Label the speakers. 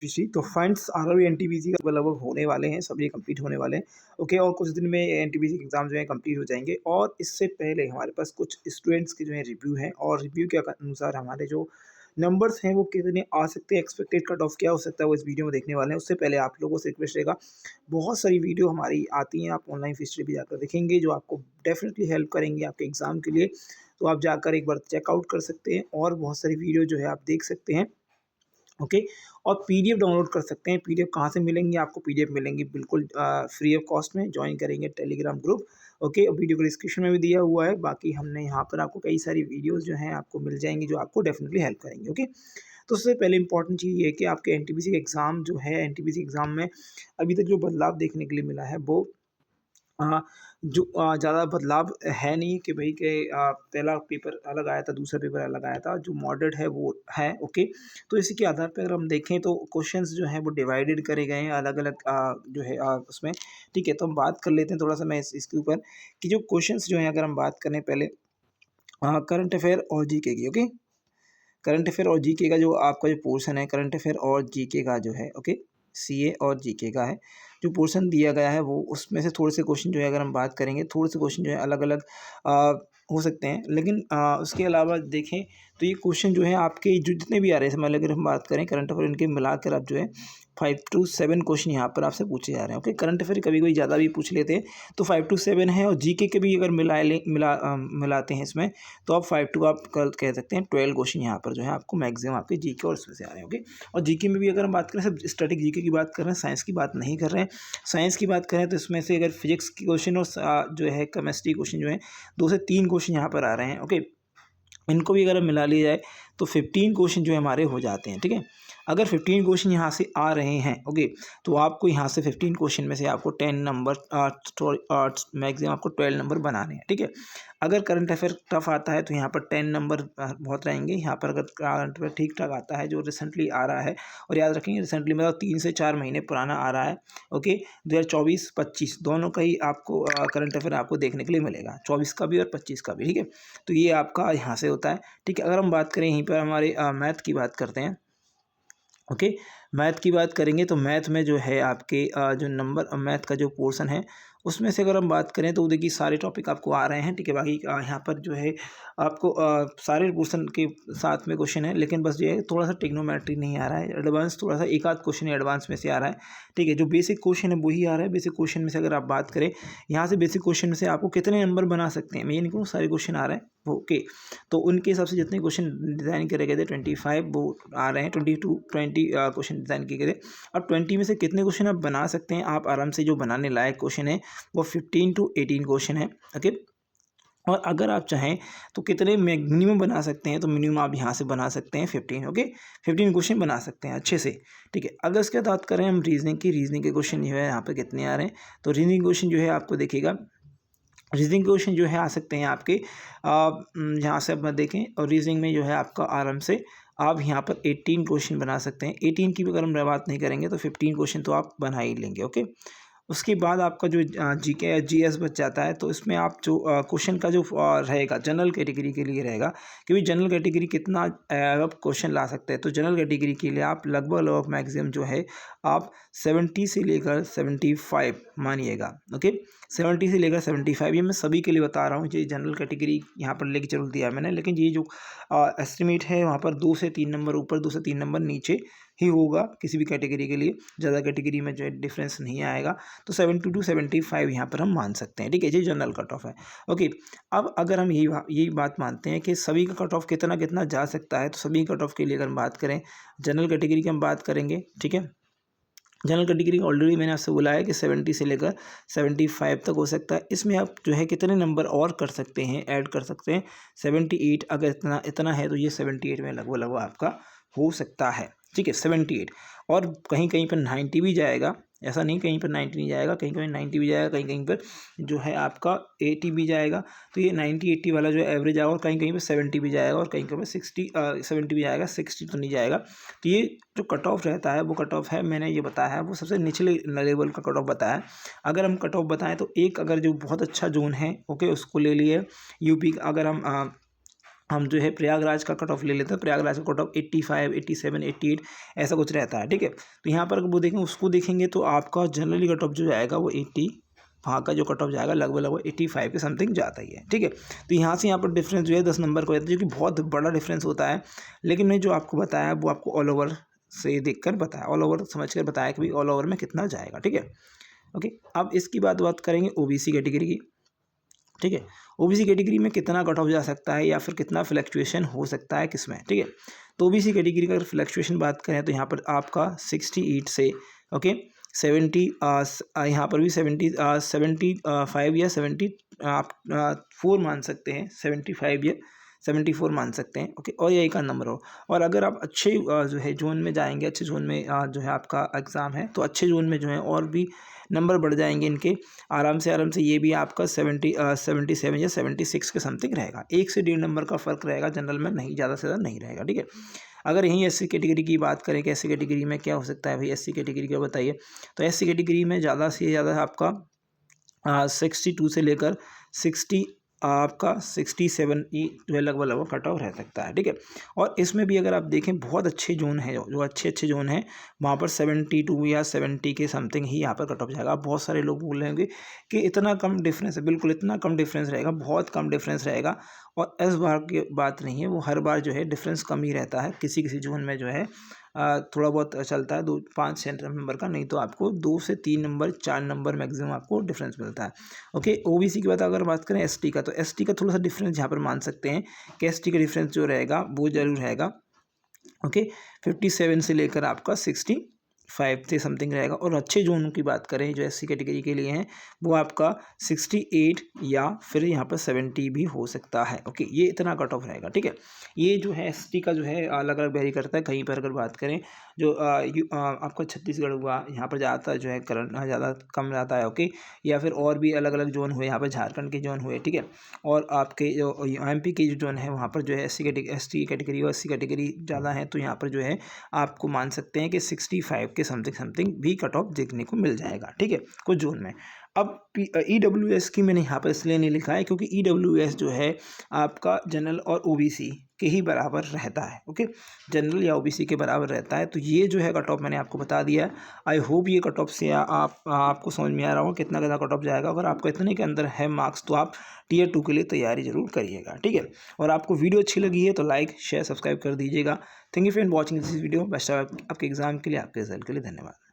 Speaker 1: NTPC. तो funds RRB NTPC का लगभग होने वाले हैं, सब ये कंप्लीट होने वाले हैं। ओके, और कुछ दिन में एनटीपीसी के एग्ज़ाम जो है कंप्लीट हो जाएँगे और इससे पहले हमारे पास कुछ स्टूडेंट्स के जो है रिव्यू हैं और रिव्यू के अनुसार हमारे जो नंबर्स हैं वो कितने आ सकते हैं, एक्सपेक्टेड कट ऑफ क्या हो सकता है, वो इस वीडियो में देखने वाले हैं। उससे पहले आप लोगों से रिक्वेस्ट रहेगा, बहुत सारी वीडियो हमारी आती हैं, आप ऑनलाइन हिस्ट्री भी जाकर देखेंगे जो आपको डेफिनेटली हेल्प करेंगी आपके एग्ज़ाम के लिए। तो आप जाकर एक बार चेकआउट कर सकते हैं और बहुत सारी वीडियो जो है आप देख सकते हैं। ओके, और पीडीएफ डाउनलोड कर सकते हैं। पीडीएफ कहाँ से मिलेंगी आपको? पीडीएफ मिलेंगी बिल्कुल फ्री ऑफ कॉस्ट में। ज्वाइन करेंगे टेलीग्राम ग्रुप। ओके, और वीडियो को डिस्क्रिप्शन में भी दिया हुआ है। बाकी हमने यहाँ पर आपको कई सारी वीडियोज़ जो हैं आपको मिल जाएँगी जो आपको डेफिनिटली हेल्प करेंगी। ओके, तो सबसे पहले इंपॉर्टेंट चीज़ ये है कि आपके एनटीपीसी का एग्ज़ाम जो है, एनटीपीसी एग्ज़ाम में अभी तक जो बदलाव देखने के लिए मिला है वो जो ज़्यादा बदलाव है नहीं कि भई कि पहला पेपर अलग आया था, दूसरा पेपर अलग आया था। जो मॉडरेट है वो है। ओके, तो इसी के आधार पे अगर हम देखें तो क्वेश्चंस जो हैं वो डिवाइडेड करे गए हैं अलग-अलग जो है उसमें। ठीक है, तो हम बात कर लेते हैं थोड़ा-सा मैं इसके ऊपर कि जो क्वेश्चंस जो हैं अगर हम बात करें पहले करंट अफेयर और जीके की। ओके, करंट अफेयर और जीके का जो आपका जो पोर्शन है, करंट अफेयर और जीके का जो है, ओके, सीए और जीके का है, जो पोर्शन दिया गया है वो उसमें से थोड़े से क्वेश्चन जो है अगर हम बात करेंगे, थोड़े से क्वेश्चन जो है अलग-अलग हो सकते हैं। लेकिन उसके अलावा देखें तो ये क्वेश्चन जो है आपके जो जितने भी आ रहे हैं, मान लो अगर हम बात करें करंट अफेयर, इनके मिलाकर आप जो है 5 टू 7 क्वेश्चन यहाँ पर आपसे पूछे जा रहे हैं। ओके, करंट अफेयर कभी-कभी ज़्यादा भी पूछ लेते हैं, तो 5 टू 7 है और जीके के भी अगर मिलाते हैं इसमें, तो आप 5 टू आप कह सकते हैं 12 क्वेश्चन यहाँ पर जो है आपको मैक्सिमम आपके जीके और उसमें से आ रहे हैं। ओके, और जीके में भी अगर हम बात करें, सब स्टैटिक जीके की बात कर रहे हैं, साइंस की बात नहीं कर रहे हैं। साइंस की बात करें तो इसमें से अगर फिजिक्स की क्वेश्चन और जो है केमिस्ट्री क्वेश्चन जो है 2 से 3 क्वेश्चन यहाँ पर आ रहे हैं। ओके, इनको भी अगर मिला लिया जाए तो 15 क्वेश्चन जो है हमारे हो जाते हैं। ठीक है, अगर 15 क्वेश्चन यहाँ से आ रहे हैं, ओके, तो आपको यहाँ से 15 क्वेश्चन में से आपको 10 नंबर मैक्सिमम आपको 12 नंबर बनाने हैं। ठीक है, अगर करंट अफेयर टफ आता है तो यहाँ पर 10 नंबर बहुत रहेंगे। यहाँ पर अगर करंट अफेयर ठीक ठाक आता है जो रिसेंटली आ रहा है, और याद रखेंगे रिसेंटली मतलब 3 से 4 महीने पुराना आ रहा है। ओके, 2024-25 दोनों का ही आपको करंट अफेयर आपको देखने के लिए मिलेगा, 24 का भी और 25 का भी। ठीक है, तो ये आपका यहाँ से होता है। ठीक है, अगर हम बात करें यहीं पर हमारे मैथ की बात करते हैं। ओके, मैथ की बात करेंगे तो मैथ में जो है आपके जो नंबर मैथ का जो पोर्शन है उसमें से अगर हम बात करें तो देखिए सारे टॉपिक आपको आ रहे हैं। ठीक है, बाकी यहाँ पर जो है आपको सारे पोर्शन के साथ में क्वेश्चन है, लेकिन बस ये है थोड़ा सा टिग्नोमेट्री नहीं आ रहा है, एडवांस थोड़ा सा एक आध क्वेश्चन एडवांस में से आ रहा है। ठीक है, जो बेसिक क्वेश्चन है वही आ रहा है। बेसिक क्वेश्चन में से अगर आप बात करें, यहाँ से बेसिक क्वेश्चन में से आपको कितने नंबर बना सकते हैं, मैं ये नहीं कहूँ सारे क्वेश्चन आ रहे हैं। ओके, तो उनके हिसाब से जितने क्वेश्चन डिज़ाइन करे गए थे 25 वो आ रहे हैं, 20 क्वेश्चन डिज़ाइन किए गए थे। अब 20 में से कितने क्वेश्चन आप बना सकते हैं, आप आराम से जो बनाने लायक क्वेश्चन है वो 15 टू 18 क्वेश्चन है। ओके, और अगर आप चाहें तो कितने मिनिमम बना सकते हैं, तो मिनिमम आप यहाँ से बना सकते हैं 15। ओके, 15 क्वेश्चन बना सकते हैं अच्छे से। ठीक है, अगर इसके बाद बात करें हम रीजनिंग की, रीजनिंग के क्वेश्चन जो है यहाँ पे कितने आ रहे हैं, तो रीजनिंग क्वेश्चन जो है आपको देखिएगा, रीजनिंग क्वेश्चन जो है आ सकते हैं आपके यहाँ से आप देखें, और रीजनिंग में जो है आपका आराम से आप यहाँ पर 18 क्वेश्चन बना सकते हैं। 18 की भी अगर हम बात नहीं करेंगे तो 15 क्वेश्चन तो आप बना ही लेंगे। ओके, उसके बाद आपका जो जीके या जीएस बच जाता है, तो इसमें आप जो क्वेश्चन का जो रहेगा जनरल कैटेगरी के लिए रहेगा, क्योंकि जनरल कैटेगरी कितना आप क्वेश्चन ला सकते हैं, तो जनरल कैटेगरी के लिए आप लगभग मैक्सिमम जो है आप 70 से लेकर 75 मानिएगा। ओके, 70 से लेकर 75, ये मैं सभी के लिए बता रहा हूँ। ये जनरल कैटेगरी यहाँ पर लेके चल दिया मैंने, लेकिन ये जो एस्टिमेट है वहाँ पर 2 से 3 नंबर ऊपर, 2 से 3 नंबर नीचे ही होगा किसी भी कैटेगरी के लिए, ज़्यादा कैटेगरी में जो है डिफरेंस नहीं आएगा। तो 70 टू 75 यहाँ पर हम मान सकते हैं। ठीक है, ये जनरल कट ऑफ है। ओके, अब अगर हम यही बात मानते हैं कि सभी का कट ऑफ कितना कितना जा सकता है, तो सभी कट ऑफ के लिए अगर हम बात करें, जनरल कैटेगरी की हम बात करेंगे। ठीक है, जनरल कैटेगरी ऑलरेडी मैंने आपसे बोला है कि 70 से लेकर 75 तक हो सकता है। इसमें आप जो है कितने नंबर और कर सकते हैं, ऐड कर सकते हैं। 78 अगर इतना इतना है तो ये 78 में लगभग लगभग आपका हो सकता है। ठीक है, 78, और कहीं कहीं पर 90 भी जाएगा, ऐसा नहीं कहीं पर 90 नहीं जाएगा, कहीं कहीं 90 भी जाएगा, कहीं कहीं पर जो है आपका 80 भी जाएगा। तो ये 90-80 वाला जो है एवरेज आएगा, और कहीं कहीं पर 70 भी जाएगा, और कहीं कहीं पर 70 भी जाएगा, 60 तो नहीं जाएगा। तो ये जो कट ऑफ रहता है वो कट ऑफ है, मैंने ये बताया है, वो सबसे निचले लेवल का कट ऑफ बताया है। अगर हम कट ऑफ बताएं तो एक अगर जो बहुत अच्छा जोन है, ओके, उसको ले लिए यूपी। अगर हम हम जो है प्रयागराज का कट ऑफ ले लेते हैं। प्रयागराज का कट ऑफ 85, 87, 88 ऐसा कुछ रहता है, ठीक है। तो यहाँ पर वो देखें, उसको देखेंगे तो आपका जनरली कट ऑफ जो जाएगा वो 80, वहाँ का जो कट ऑफ जाएगा लगभग 85 के समथिंग जाता ही है, ठीक है। तो यहाँ से यहाँ पर डिफरेंस जो है 10 नंबर का होता है, जो कि बहुत बड़ा डिफरेंस होता है। लेकिन मैं जो आपको बताया वो आपको ऑल ओवर से देखकर बताया, ऑल ओवर समझ कर बताया कि भाई ऑल ओवर में कितना जाएगा, ठीक है। ओके, अब इसकी बात करेंगे ओबीसी कैटेगरी की, ठीक है। ओबीसी कैटेगरी में कितना कट ऑफ जा सकता है या फिर कितना फ्लक्चुएशन हो सकता है किसमें, ठीक है। तो ओबीसी कैटेगरी का अगर फ्लक्चुएशन बात करें तो यहाँ पर आपका 68 से ओके 70, यहाँ पर भी 75 या 70 आप 4 मान सकते हैं, 75 या 74 मान सकते हैं, ओके। और यही का नंबर हो। और अगर आप अच्छे जो है जोन में जाएंगे, अच्छे जोन में जो है आपका एग्ज़ाम है, तो अच्छे जोन में जो है और भी नंबर बढ़ जाएंगे इनके आराम से ये भी आपका 77 या 76 के समथिंग रहेगा। 1 से 1.5 नंबर का फ़र्क रहेगा जनरल में, नहीं ज़्यादा से ज़्यादा नहीं रहेगा, ठीक है। अगर यहीं एससी कैटेगरी की बात करें कि एससी कैटेगरी में क्या हो सकता है भाई, एससी कैटेगरी का बताइए। तो एससी कैटेगरी में ज़्यादा से ज़्यादा आपका 62 से लेकर 60 आपका 67 ही जो है लगभग कट ऑफ रह सकता है, ठीक है। और इसमें भी अगर आप देखें बहुत अच्छे जोन हैं, जो अच्छे जोन हैं वहाँ पर 72 या 70 के समथिंग ही यहाँ पर कट ऑफ जाएगा। अब बहुत सारे लोग बोल रहे होंगे कि इतना कम डिफरेंस है, बिल्कुल इतना कम डिफरेंस रहेगा, बहुत कम डिफरेंस रहेगा। और इस बार की बात नहीं है, वो हर बार जो है डिफरेंस कम ही रहता है। किसी किसी जोन में जो है थोड़ा बहुत चलता है 2-5 नंबर का, नहीं तो आपको 2 से 3 नंबर 4 नंबर मैक्सिमम आपको डिफरेंस मिलता है, ओके। ओबीसी की अगर बात करें एसटी का, तो एसटी का थोड़ा सा डिफरेंस यहाँ पर मान सकते हैं कि एसटी का डिफरेंस जो रहेगा वो जरूर रहेगा, ओके। 57 से लेकर आपका 65 से समथिंग रहेगा। और अच्छे जोन की बात करें जो एससी कैटेगरी के लिए हैं, वो आपका 68 या फिर यहाँ पर 70 भी हो सकता है, ओके। ये इतना कट ऑफ रहेगा, ठीक है। ये जो है एसटी का जो है अलग अलग वेरी करता है। कहीं पर अगर बात करें जो आपका छत्तीसगढ़ हुआ, यहाँ पर ज़्यादातर जो है करंट ज़्यादा कम रहता है, ओके। या फिर और भी अलग अलग जोन हुए, यहाँ पर झारखंड के जोन हुए, ठीक है। और आपके जो एमपी के जो जोन है वहाँ पर जो है एसटी कैटेगरी और एससी कैटेगरी ज़्यादा है, तो यहाँ पर जो है आपको मान सकते हैं कि 65 के समथिंग भी कट ऑफ देखने को मिल जाएगा, ठीक है, कुछ जोन में। अब ईडब्ल्यूएस की मैंने यहाँ पर इसलिए नहीं लिखा है क्योंकि ईडब्ल्यूएस जो है आपका जनरल और ओबीसी के ही बराबर रहता है, ओके। जनरल या ओबीसी के बराबर रहता है। तो ये जो है कट ऑफ मैंने आपको बता दिया है। आई होप ये कट ऑफ से आपको समझ में आ रहा हो कितना ज़्यादा कट ऑफ जाएगा। अगर आपको इतने के अंदर है मार्क्स तो आप टियर 2 के लिए तैयारी जरूर करिएगा, ठीक है। और आपको वीडियो अच्छी लगी है तो लाइक शेयर सब्सक्राइब कर दीजिएगा। Thank you for watching this video. Best आपके एग्जाम के लिए, आपके रिजल्ट के लिए। धन्यवाद।